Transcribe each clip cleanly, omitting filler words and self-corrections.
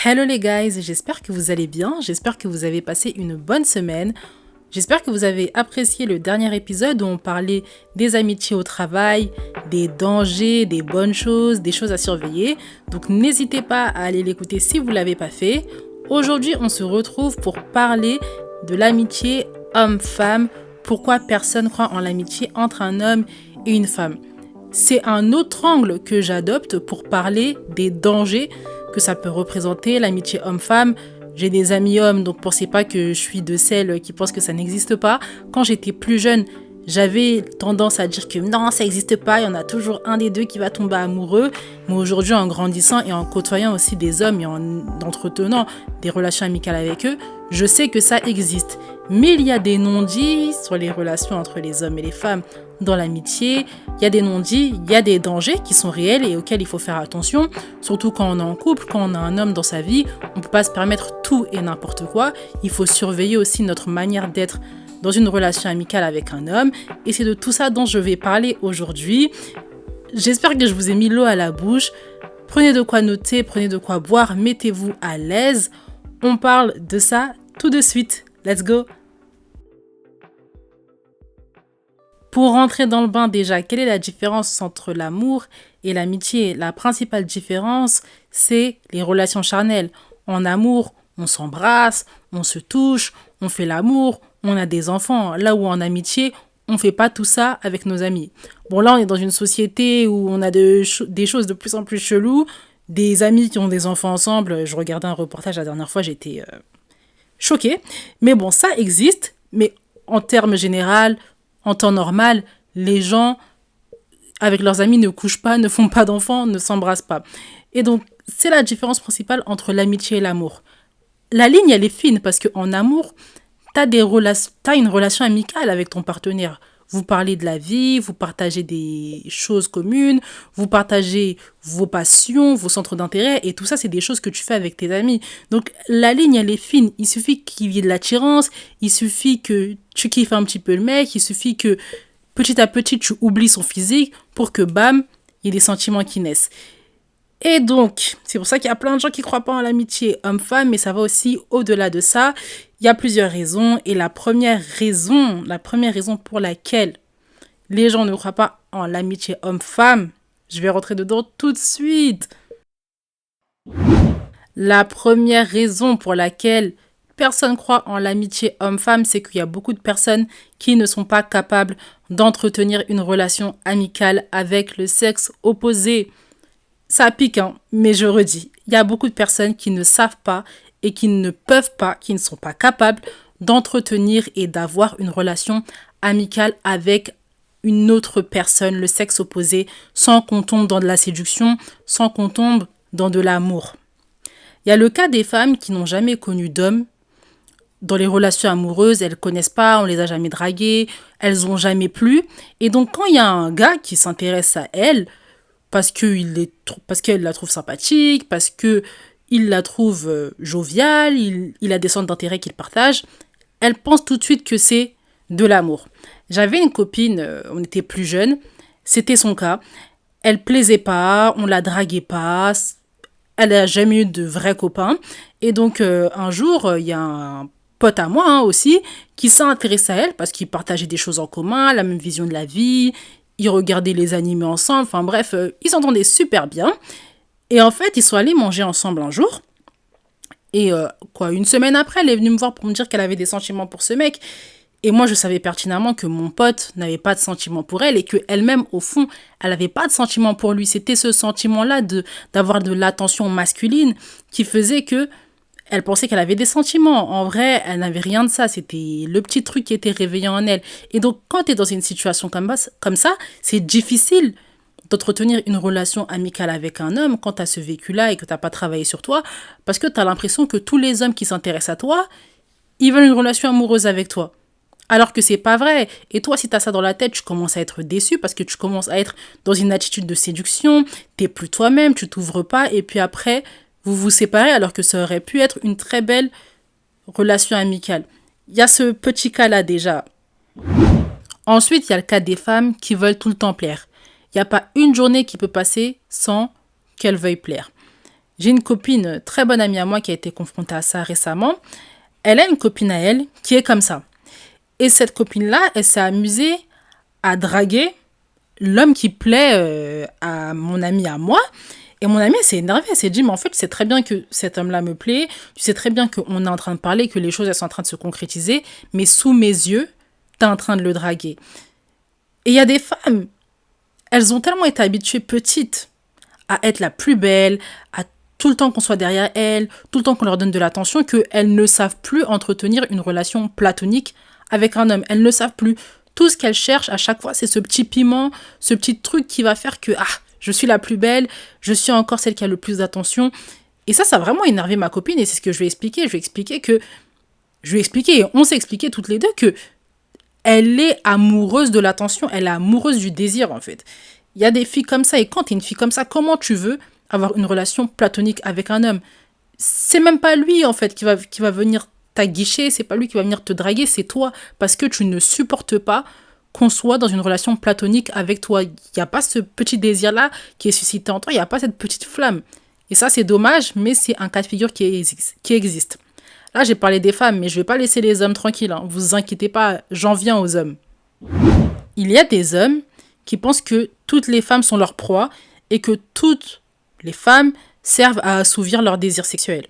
Hello les guys, j'espère que vous allez bien, j'espère que vous avez passé une bonne semaine, j'espère que vous avez apprécié le dernier épisode où on parlait des amitiés au travail, des dangers, des bonnes choses, des choses à surveiller, donc n'hésitez pas à aller l'écouter si vous ne l'avez pas fait. Aujourd'hui on se retrouve pour parler de l'amitié homme-femme, pourquoi personne croit en l'amitié entre un homme et une femme. C'est un autre angle que j'adopte pour parler des dangers que ça peut représenter, l'amitié homme-femme. J'ai des amis hommes, donc pensez pas que je suis de celles qui pensent que ça n'existe pas. Quand j'étais plus jeune, j'avais tendance à dire que non, ça n'existe pas, il y en a toujours un des deux qui va tomber amoureux. Mais aujourd'hui, en grandissant et en côtoyant aussi des hommes et en entretenant des relations amicales avec eux, je sais que ça existe. Mais il y a des non-dits sur les relations entre les hommes et les femmes dans l'amitié. Il y a des non-dits, il y a des dangers qui sont réels et auxquels il faut faire attention. Surtout quand on est en couple, quand on a un homme dans sa vie, on ne peut pas se permettre tout et n'importe quoi. Il faut surveiller aussi notre manière d'être dans une relation amicale avec un homme. Et c'est de tout ça dont je vais parler aujourd'hui. J'espère que je vous ai mis l'eau à la bouche. Prenez de quoi noter, prenez de quoi boire, mettez-vous à l'aise. On parle de ça tout de suite. Let's go! Pour rentrer dans le bain déjà, quelle est la différence entre l'amour et l'amitié? La principale différence, c'est les relations charnelles. En amour, on s'embrasse, on se touche, on fait l'amour, on a des enfants. Là où en amitié, on ne fait pas tout ça avec nos amis. Bon, là, on est dans une société où on a des choses de plus en plus cheloues. Des amis qui ont des enfants ensemble. Je regardais un reportage la dernière fois, j'étais choquée. Mais bon, ça existe. Mais en termes généraux, en temps normal, les gens avec leurs amis ne couchent pas, ne font pas d'enfants, ne s'embrassent pas. Et donc, c'est la différence principale entre l'amitié et l'amour. La ligne, elle est fine parce qu'en amour, t'as une relation amicale avec ton partenaire. Vous parlez de la vie, vous partagez des choses communes, vous partagez vos passions, vos centres d'intérêt, et tout ça, c'est des choses que tu fais avec tes amis. Donc, la ligne, elle est fine. Il suffit qu'il y ait de l'attirance, il suffit que tu kiffes un petit peu le mec, il suffit que petit à petit, tu oublies son physique pour que, bam, il y ait des sentiments qui naissent. Et donc, c'est pour ça qu'il y a plein de gens qui ne croient pas en l'amitié homme-femme, mais ça va aussi au-delà de ça. Il y a plusieurs raisons, et la première raison pour laquelle les gens ne croient pas en l'amitié homme-femme, je vais rentrer dedans tout de suite. La première raison pour laquelle personne ne croit en l'amitié homme-femme, c'est qu'il y a beaucoup de personnes qui ne sont pas capables d'entretenir une relation amicale avec le sexe opposé. Ça pique, hein, mais je redis, il y a beaucoup de personnes qui ne savent pas et qui ne peuvent pas, qui ne sont pas capables d'entretenir et d'avoir une relation amicale avec une autre personne, le sexe opposé, sans qu'on tombe dans de la séduction, sans qu'on tombe dans de l'amour. Il y a le cas des femmes qui n'ont jamais connu d'homme. Dans les relations amoureuses, elles ne connaissent pas, on les a jamais draguées, elles n'ont jamais plu. Et donc, quand il y a un gars qui s'intéresse à elle, parce qu'elle la trouve sympathique, parce qu'il la trouve joviale, il a des centres d'intérêt qu'il partage, elle pense tout de suite que c'est de l'amour. J'avais une copine, on était plus jeunes, c'était son cas. Elle plaisait pas, on la draguait pas, elle n'a jamais eu de vrai copain. Et donc, un jour, il y a un pote à moi aussi qui s'est intéressé à elle parce qu'ils partageaient des choses en commun, la même vision de la vie. Ils regardaient les animés ensemble, enfin bref, ils s'entendaient super bien. Et en fait, ils sont allés manger ensemble un jour. Et une semaine après, elle est venue me voir pour me dire qu'elle avait des sentiments pour ce mec. Et moi, je savais pertinemment que mon pote n'avait pas de sentiments pour elle et qu'elle-même, au fond, elle n'avait pas de sentiments pour lui. C'était ce sentiment-là d'avoir de l'attention masculine qui faisait que elle pensait qu'elle avait des sentiments. En vrai, elle n'avait rien de ça. C'était le petit truc qui était réveillé en elle. Et donc, quand tu es dans une situation comme ça, c'est difficile d'entretenir une relation amicale avec un homme quand tu as ce vécu-là et que tu n'as pas travaillé sur toi, parce que tu as l'impression que tous les hommes qui s'intéressent à toi, ils veulent une relation amoureuse avec toi. Alors que c'est pas vrai. Et toi, si tu as ça dans la tête, tu commences à être déçu parce que tu commences à être dans une attitude de séduction, t'es plus toi-même, tu t'ouvres pas, et puis après, vous vous séparez alors que ça aurait pu être une très belle relation amicale. Il y a ce petit cas-là déjà. Ensuite, il y a le cas des femmes qui veulent tout le temps plaire. Il n'y a pas une journée qui peut passer sans qu'elles veuillent plaire. J'ai une copine, très bonne amie à moi, qui a été confrontée à ça récemment. Elle a une copine à elle qui est comme ça. Et cette copine-là, elle s'est amusée à draguer l'homme qui plaît à mon ami à moi. Et mon ami s'est énervé, elle s'est dit, mais en fait, tu sais très bien que cet homme-là me plaît, tu sais très bien qu'on est en train de parler, que les choses, elles sont en train de se concrétiser, mais sous mes yeux, t'es en train de le draguer. Et il y a des femmes, elles ont tellement été habituées petites à être la plus belle, à tout le temps qu'on soit derrière elles, tout le temps qu'on leur donne de l'attention, qu'elles ne savent plus entretenir une relation platonique avec un homme. Elles ne savent plus. Tout ce qu'elles cherchent à chaque fois, c'est ce petit piment, ce petit truc qui va faire que, je suis la plus belle, je suis encore celle qui a le plus d'attention. Et ça a vraiment énervé ma copine et c'est ce que je lui ai expliqué. Je lui ai expliqué et on s'est expliqué toutes les deux que elle est amoureuse de l'attention, elle est amoureuse du désir en fait. Il y a des filles comme ça et quand tu es une fille comme ça, comment tu veux avoir une relation platonique avec un homme? C'est même pas lui en fait qui va venir t'aguicher, c'est pas lui qui va venir te draguer, c'est toi parce que tu ne supportes pas qu'on soit dans une relation platonique avec toi. Il n'y a pas ce petit désir-là qui est suscité en toi, il n'y a pas cette petite flamme. Et ça, c'est dommage, mais c'est un cas de figure qui existe. Là, j'ai parlé des femmes, mais je ne vais pas laisser les hommes tranquilles. Hein. Vous inquiétez pas, j'en viens aux hommes. Il y a des hommes qui pensent que toutes les femmes sont leur proie et que toutes les femmes servent à assouvir leurs désirs sexuels.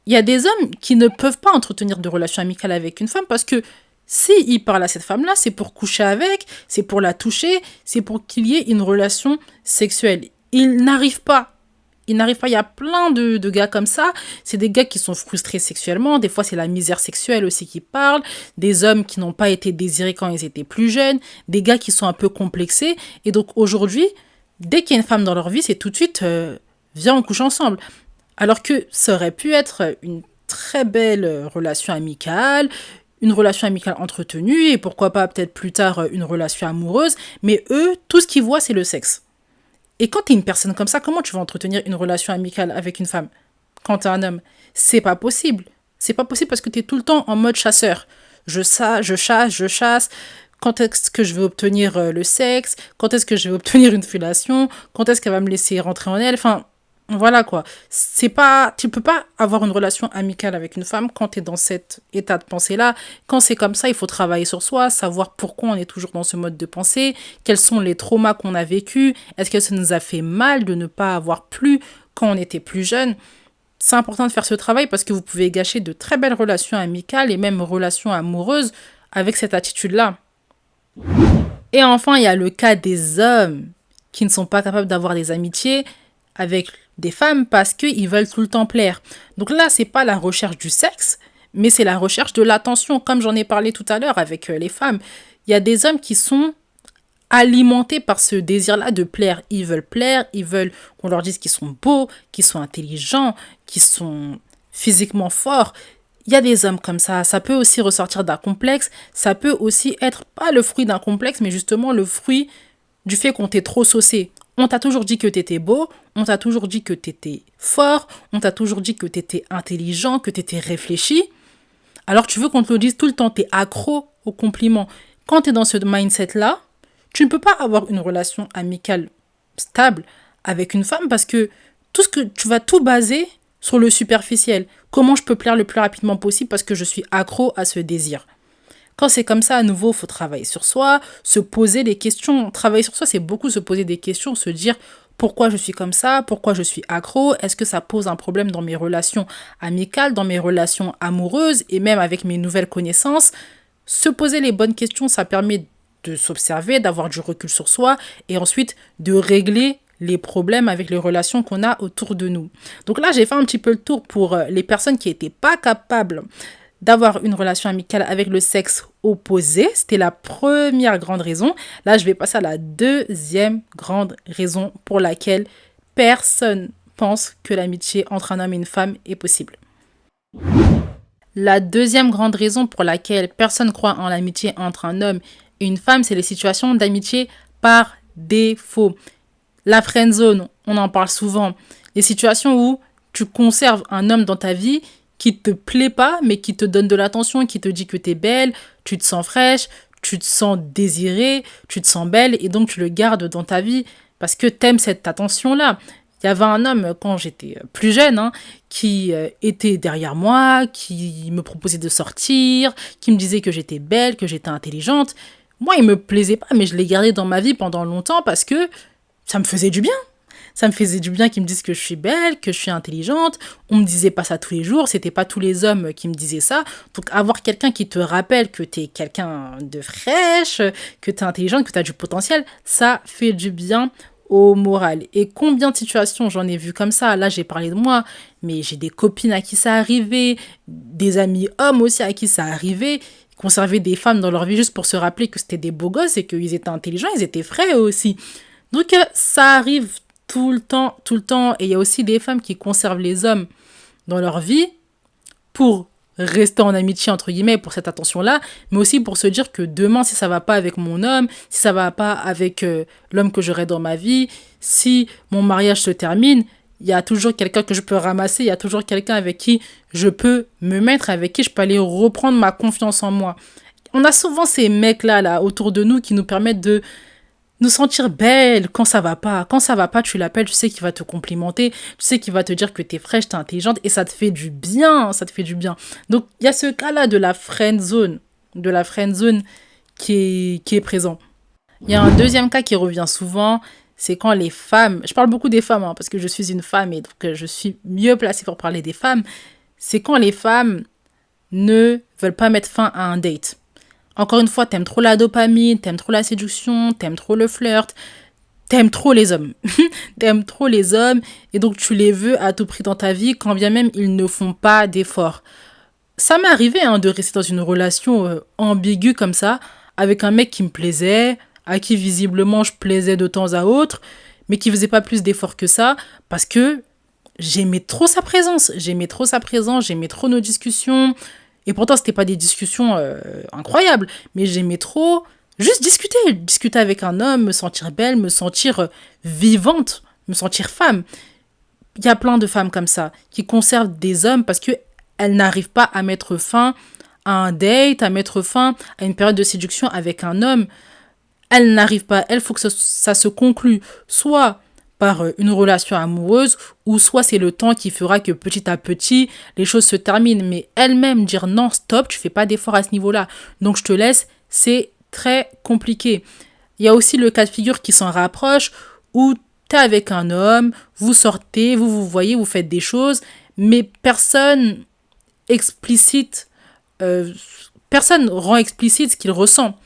Il y a des hommes qui ne peuvent pas entretenir de relations amicales avec une femme parce que s'ils parlent à cette femme-là, c'est pour coucher avec, c'est pour la toucher, c'est pour qu'il y ait une relation sexuelle. Ils n'arrivent pas. Il y a plein de gars comme ça. C'est des gars qui sont frustrés sexuellement. Des fois, c'est la misère sexuelle aussi qui parle. Des hommes qui n'ont pas été désirés quand ils étaient plus jeunes. Des gars qui sont un peu complexés. Et donc, aujourd'hui, dès qu'il y a une femme dans leur vie, c'est tout de suite viens, on couche ensemble. Alors que ça aurait pu être une très belle relation amicale, une relation amicale entretenue et pourquoi pas peut-être plus tard une relation amoureuse. Mais eux, tout ce qu'ils voient, c'est le sexe. Et quand tu es une personne comme ça, comment tu vas entretenir une relation amicale avec une femme quand tu es un homme? C'est pas possible. C'est pas possible parce que tu es tout le temps en mode chasseur. Je chasse. Quand est-ce que je vais obtenir le sexe? Quand est-ce que je vais obtenir une fellation? Quand est-ce qu'elle va me laisser rentrer en elle? Enfin, voilà quoi. Tu peux pas avoir une relation amicale avec une femme quand tu es dans cet état de pensée-là. Quand c'est comme ça, il faut travailler sur soi, savoir pourquoi on est toujours dans ce mode de pensée, quels sont les traumas qu'on a vécus, est-ce que ça nous a fait mal de ne pas avoir plu quand on était plus jeune. C'est important de faire ce travail parce que vous pouvez gâcher de très belles relations amicales et même relations amoureuses avec cette attitude-là. Et enfin, il y a le cas des hommes qui ne sont pas capables d'avoir des amitiés avec des femmes parce qu'ils veulent tout le temps plaire. Donc là, c'est pas la recherche du sexe, mais c'est la recherche de l'attention, comme j'en ai parlé tout à l'heure avec les femmes. Il y a des hommes qui sont alimentés par ce désir-là de plaire. Ils veulent qu'on leur dise qu'ils sont beaux, qu'ils sont intelligents, qu'ils sont physiquement forts. Il y a des hommes comme ça peut aussi ressortir d'un complexe, ça peut aussi être pas le fruit d'un complexe, mais justement le fruit du fait qu'on t'ait trop saucé. On t'a toujours dit que t'étais beau, on t'a toujours dit que t'étais fort, on t'a toujours dit que t'étais intelligent, que t'étais réfléchi. Alors tu veux qu'on te le dise tout le temps, t'es accro aux compliments. Quand t'es dans ce mindset-là, tu ne peux pas avoir une relation amicale stable avec une femme parce que tu vas tout baser sur le superficiel. Comment je peux plaire le plus rapidement possible parce que je suis accro à ce désir. Quand c'est comme ça, à nouveau, il faut travailler sur soi, se poser des questions. Travailler sur soi, c'est beaucoup se poser des questions, se dire pourquoi je suis comme ça, pourquoi je suis accro, est-ce que ça pose un problème dans mes relations amicales, dans mes relations amoureuses et même avec mes nouvelles connaissances. Se poser les bonnes questions, ça permet de s'observer, d'avoir du recul sur soi et ensuite de régler les problèmes avec les relations qu'on a autour de nous. Donc là, j'ai fait un petit peu le tour pour les personnes qui n'étaient pas capables d'avoir une relation amicale avec le sexe opposé. C'était la première grande raison. Là, je vais passer à la deuxième grande raison pour laquelle personne pense que l'amitié entre un homme et une femme est possible. La deuxième grande raison pour laquelle personne croit en l'amitié entre un homme et une femme, c'est les situations d'amitié par défaut. La friend zone, on en parle souvent. Les situations où tu conserves un homme dans ta vie qui te plaît pas, mais qui te donne de l'attention, qui te dit que tu es belle, tu te sens fraîche, tu te sens désirée, tu te sens belle, et donc tu le gardes dans ta vie parce que tu aimes cette attention-là. Il Il y avait un homme, quand j'étais plus jeune, qui était derrière moi, qui me proposait de sortir, qui me disait que j'étais belle, que j'étais intelligente. Moi, il me plaisait pas, mais je l'ai gardé dans ma vie pendant longtemps parce que ça me faisait du bien. Ça me faisait du bien qu'ils me disent que je suis belle, que je suis intelligente. On me disait pas ça tous les jours, c'était pas tous les hommes qui me disaient ça. Donc avoir quelqu'un qui te rappelle que t'es quelqu'un de fraîche, que t'es intelligente, que t'as du potentiel, ça fait du bien au moral. Et combien de situations j'en ai vu comme ça. Là, j'ai parlé de moi, mais j'ai des copines à qui ça arrivait, des amis hommes aussi à qui ça arrivait. Ils conservaient des femmes dans leur vie juste pour se rappeler que c'était des beaux gosses et qu'ils étaient intelligents, ils étaient frais eux aussi. Donc ça arrive tout le temps, tout le temps. Et il y a aussi des femmes qui conservent les hommes dans leur vie pour rester en amitié, entre guillemets, pour cette attention-là, mais aussi pour se dire que demain, si ça va pas avec mon homme, si ça va pas avec l'homme que j'aurai dans ma vie, si mon mariage se termine, il y a toujours quelqu'un que je peux ramasser, il y a toujours quelqu'un avec qui je peux me mettre, avec qui je peux aller reprendre ma confiance en moi. On a souvent ces mecs-là là, autour de nous qui nous permettent de nous sentir belle quand ça va pas. Quand ça va pas, tu l'appelles, tu sais qu'il va te complimenter, tu sais qu'il va te dire que t'es fraîche, t'es intelligente et ça te fait du bien, ça te fait du bien. Donc, il y a ce cas-là de la friend zone, qui est présent. Il y a un deuxième cas qui revient souvent, c'est quand les femmes, je parle beaucoup des femmes parce que je suis une femme et donc je suis mieux placée pour parler des femmes, c'est quand les femmes ne veulent pas mettre fin à un date. Encore une fois, t'aimes trop la dopamine, t'aimes trop la séduction, t'aimes trop le flirt, t'aimes trop les hommes. T'aimes trop les hommes et donc tu les veux à tout prix dans ta vie quand bien même ils ne font pas d'efforts. Ça m'est arrivé de rester dans une relation ambiguë comme ça, avec un mec qui me plaisait, à qui visiblement je plaisais de temps à autre, mais qui faisait pas plus d'efforts que ça parce que j'aimais trop sa présence, j'aimais trop nos discussions. Et pourtant, c'était pas des discussions incroyables, mais j'aimais trop juste discuter avec un homme, me sentir belle, me sentir vivante, me sentir femme. Il y a plein de femmes comme ça qui conservent des hommes parce qu'elles n'arrivent pas à mettre fin à un date, à mettre fin à une période de séduction avec un homme. Elles n'arrivent pas. Il faut que ça se conclue soit par une relation amoureuse ou soit c'est le temps qui fera que petit à petit les choses se terminent, mais elle-même dire non, stop, tu fais pas d'effort à ce niveau-là, donc je te laisse, c'est très compliqué. Il y a aussi le cas de figure qui s'en rapproche où t'es avec un homme, vous sortez, vous voyez, vous faites des choses, mais personne rend explicite ce qu'il ressent.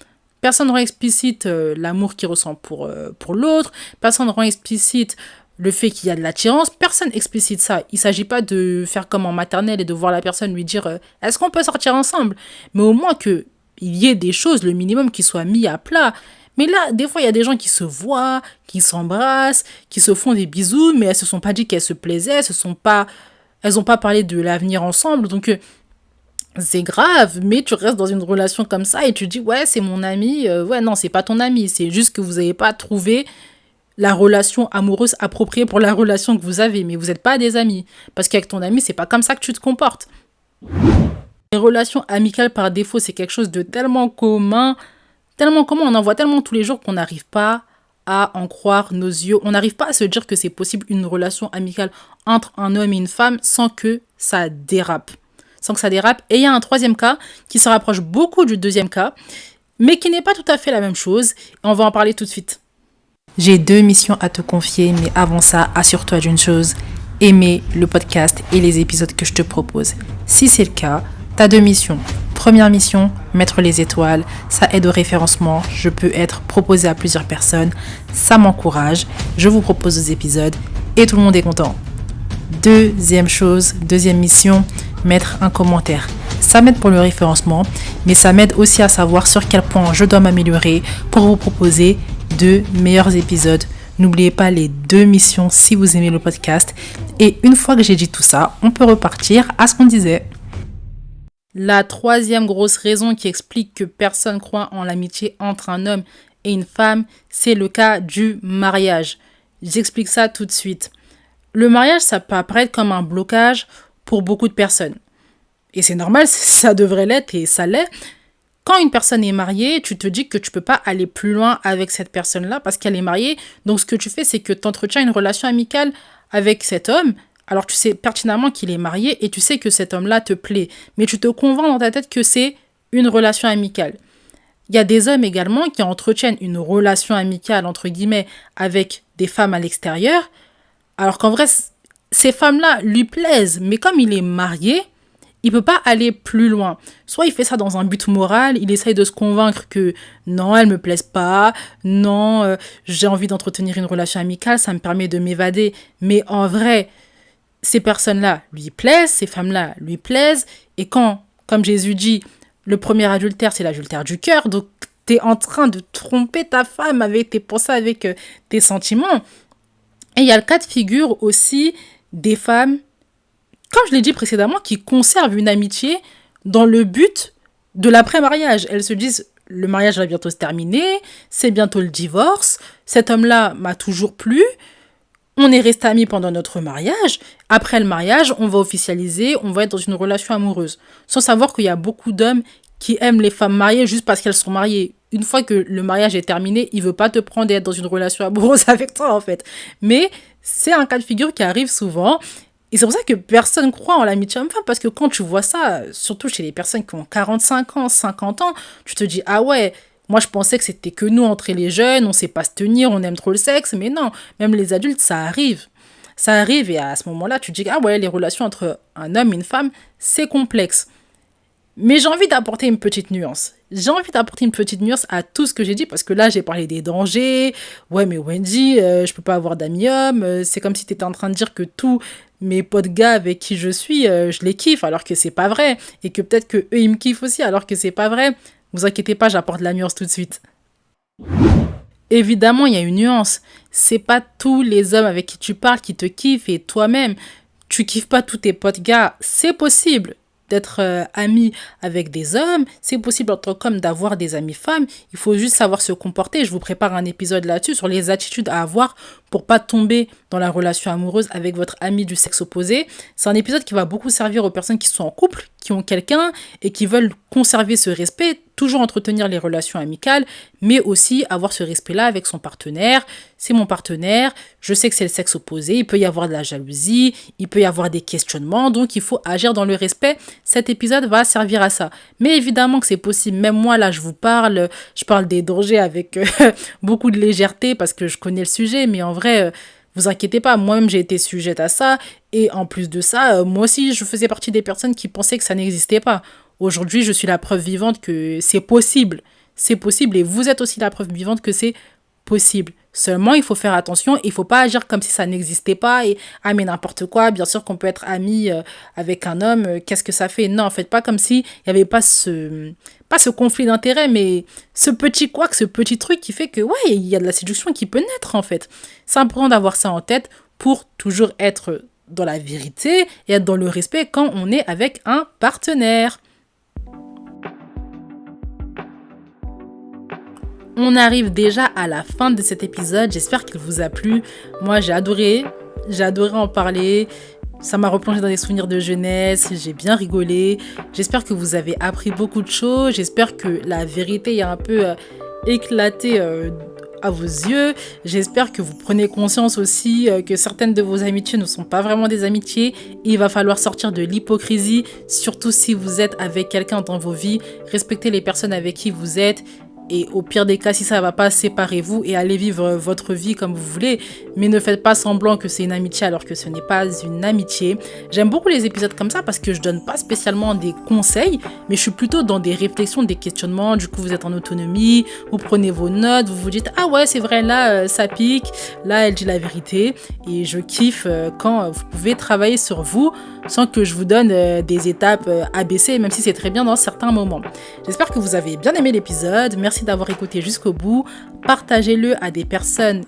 Personne ne rend explicite l'amour qu'il ressent pour l'autre. Personne ne rend explicite le fait qu'il y a de l'attirance. Personne explicite ça. Il ne s'agit pas de faire comme en maternelle et de voir la personne lui dire est-ce qu'on peut sortir ensemble ? Mais au moins qu'il y ait des choses, le minimum qui soit mis à plat. Mais là, des fois, il y a des gens qui se voient, qui s'embrassent, qui se font des bisous, mais elles ne se sont pas dit qu'elles se plaisaient, elles n'ont pas parlé de l'avenir ensemble. Donc, c'est grave, mais tu restes dans une relation comme ça et tu dis ouais c'est mon ami, ouais non c'est pas ton ami, c'est juste que vous n'avez pas trouvé la relation amoureuse appropriée pour la relation que vous avez, mais vous n'êtes pas des amis, parce qu'avec ton ami c'est pas comme ça que tu te comportes. Les relations amicales par défaut c'est quelque chose de tellement commun, on en voit tellement tous les jours qu'on n'arrive pas à en croire nos yeux, on n'arrive pas à se dire que c'est possible une relation amicale entre un homme et une femme sans que ça dérape. Et il y a un troisième cas qui se rapproche beaucoup du deuxième cas, mais qui n'est pas tout à fait la même chose. Et on va en parler tout de suite. J'ai 2 missions à te confier, mais avant ça, assure-toi d'une chose, aimer le podcast et les épisodes que je te propose. Si c'est le cas, tu as 2 missions. Première mission, mettre les étoiles, ça aide au référencement, je peux être proposé à plusieurs personnes, ça m'encourage, je vous propose des épisodes et tout le monde est content. Deuxième mission, mettre un commentaire. Ça m'aide pour le référencement, mais ça m'aide aussi à savoir sur quel point je dois m'améliorer pour vous proposer de meilleurs épisodes. N'oubliez pas les 2 missions si vous aimez le podcast. Et une fois que j'ai dit tout ça, on peut repartir à ce qu'on disait. La troisième grosse raison qui explique que personne croit en l'amitié entre un homme et une femme, c'est le cas du mariage. J'explique ça tout de suite. Le mariage, ça peut apparaître comme un blocage pour beaucoup de personnes. Et c'est normal, ça devrait l'être et ça l'est. Quand une personne est mariée, tu te dis que tu peux pas aller plus loin avec cette personne-là parce qu'elle est mariée. Donc, ce que tu fais, c'est que tu entretiens une relation amicale avec cet homme, alors tu sais pertinemment qu'il est marié et tu sais que cet homme-là te plaît, mais tu te convaincs dans ta tête que c'est une relation amicale. Il y a des hommes également qui entretiennent une relation amicale, entre guillemets, avec des femmes à l'extérieur, alors qu'en vrai, ces femmes-là lui plaisent, mais comme il est marié, il peut pas aller plus loin. Soit il fait ça dans un but moral, il essaye de se convaincre que non, elle me plaise pas, non, j'ai envie d'entretenir une relation amicale, ça me permet de m'évader. Mais en vrai, ces personnes-là lui plaisent, ces femmes-là lui plaisent, et quand, comme Jésus dit, le premier adultère, c'est l'adultère du cœur, donc tu es en train de tromper ta femme avec tes pensées, avec tes sentiments. Et il y a le cas de figure aussi des femmes, comme je l'ai dit précédemment, qui conservent une amitié dans le but de l'après-mariage. Elles se disent, le mariage va bientôt se terminer, c'est bientôt le divorce, cet homme-là m'a toujours plu, on est resté amis pendant notre mariage, après le mariage, on va officialiser, on va être dans une relation amoureuse. Sans savoir qu'il y a beaucoup d'hommes qui aiment les femmes mariées juste parce qu'elles sont mariées. Une fois que le mariage est terminé, il veut pas te prendre et être dans une relation amoureuse avec toi, en fait. Mais c'est un cas de figure qui arrive souvent. Et c'est pour ça que personne croit en l'amitié homme-femme, parce que quand tu vois ça, surtout chez les personnes qui ont 45 ans, 50 ans, tu te dis, ah ouais, moi je pensais que c'était que nous, entre les jeunes, on sait pas se tenir, on aime trop le sexe, mais non, même les adultes, ça arrive. Ça arrive et à ce moment-là, tu te dis, ah ouais, les relations entre un homme et une femme, c'est complexe. Mais j'ai envie d'apporter une petite nuance. J'ai envie d'apporter une petite nuance à tout ce que j'ai dit, parce que là, j'ai parlé des dangers. Ouais, mais Wendy, je peux pas avoir d'amis hommes. C'est comme si tu étais en train de dire que tous mes potes gars avec qui je suis, je les kiffe, alors que c'est pas vrai. Et que peut-être que eux, ils me kiffent aussi, alors que c'est pas vrai. Vous inquiétez pas, j'apporte la nuance tout de suite. Évidemment, il y a une nuance. C'est pas tous les hommes avec qui tu parles qui te kiffent, et toi-même, tu kiffes pas tous tes potes gars. C'est possible d'être ami avec des hommes, c'est possible en tant qu'homme d'avoir des amis femmes, il faut juste savoir se comporter. Je vous prépare un épisode là-dessus sur les attitudes à avoir pour pas tomber dans la relation amoureuse avec votre ami du sexe opposé. C'est un épisode qui va beaucoup servir aux personnes qui sont en couple, qui ont quelqu'un et qui veulent conserver ce respect, toujours entretenir les relations amicales, mais aussi avoir ce respect-là avec son partenaire. C'est mon partenaire, je sais que c'est le sexe opposé, il peut y avoir de la jalousie, il peut y avoir des questionnements, donc il faut agir dans le respect. Cet épisode va servir à ça. Mais évidemment que c'est possible, même moi là je parle des dangers avec beaucoup de légèreté parce que je connais le sujet, mais en vrai, vous inquiétez pas, moi-même j'ai été sujette à ça, et en plus de ça, moi aussi je faisais partie des personnes qui pensaient que ça n'existait pas. Aujourd'hui, je suis la preuve vivante que c'est possible. C'est possible, et vous êtes aussi la preuve vivante que c'est possible. Seulement, il faut faire attention, il faut pas agir comme si ça n'existait pas et ah mais n'importe quoi, bien sûr qu'on peut être ami avec un homme, qu'est-ce que ça fait? Non, faites pas comme si il y avait pas ce conflit d'intérêt, mais ce petit couac, ce petit truc qui fait que ouais, il y a de la séduction qui peut naître en fait. C'est important d'avoir ça en tête pour toujours être dans la vérité et être dans le respect quand on est avec un partenaire. On arrive déjà à la fin de cet épisode, j'espère qu'il vous a plu. Moi j'ai adoré en parler, ça m'a replongé dans des souvenirs de jeunesse, j'ai bien rigolé. J'espère que vous avez appris beaucoup de choses, j'espère que la vérité a un peu éclaté à vos yeux. J'espère que vous prenez conscience aussi que certaines de vos amitiés ne sont pas vraiment des amitiés. Il va falloir sortir de l'hypocrisie, surtout si vous êtes avec quelqu'un dans vos vies. Respectez les personnes avec qui vous êtes. Et au pire des cas, si ça ne va pas, séparez-vous et allez vivre votre vie comme vous voulez. Mais ne faites pas semblant que c'est une amitié alors que ce n'est pas une amitié. J'aime beaucoup les épisodes comme ça parce que je donne pas spécialement des conseils, mais je suis plutôt dans des réflexions, des questionnements. Du coup, vous êtes en autonomie, vous prenez vos notes, vous vous dites « Ah ouais, c'est vrai, là, ça pique. Là, elle dit la vérité. » Et je kiffe quand vous pouvez travailler sur vous sans que je vous donne des étapes ABC, même si c'est très bien dans certains moments. J'espère que vous avez bien aimé l'épisode. Merci d'avoir écouté jusqu'au bout. Partagez-le à des personnes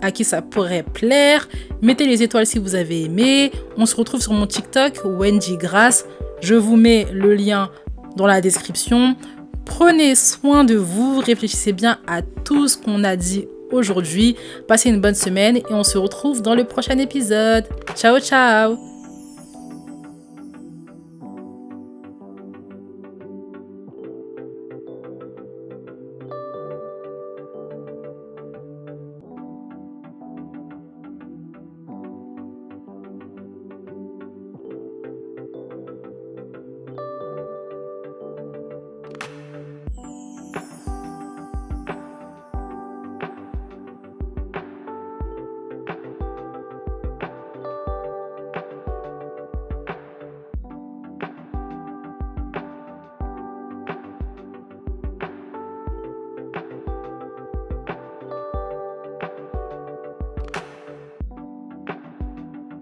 à qui ça pourrait plaire. Mettez les étoiles si vous avez aimé. On se retrouve sur mon TikTok, Wendy Grace. Je vous mets le lien dans la description. Prenez soin de vous. Réfléchissez bien à tout ce qu'on a dit aujourd'hui. Passez une bonne semaine et on se retrouve dans le prochain épisode. Ciao, ciao!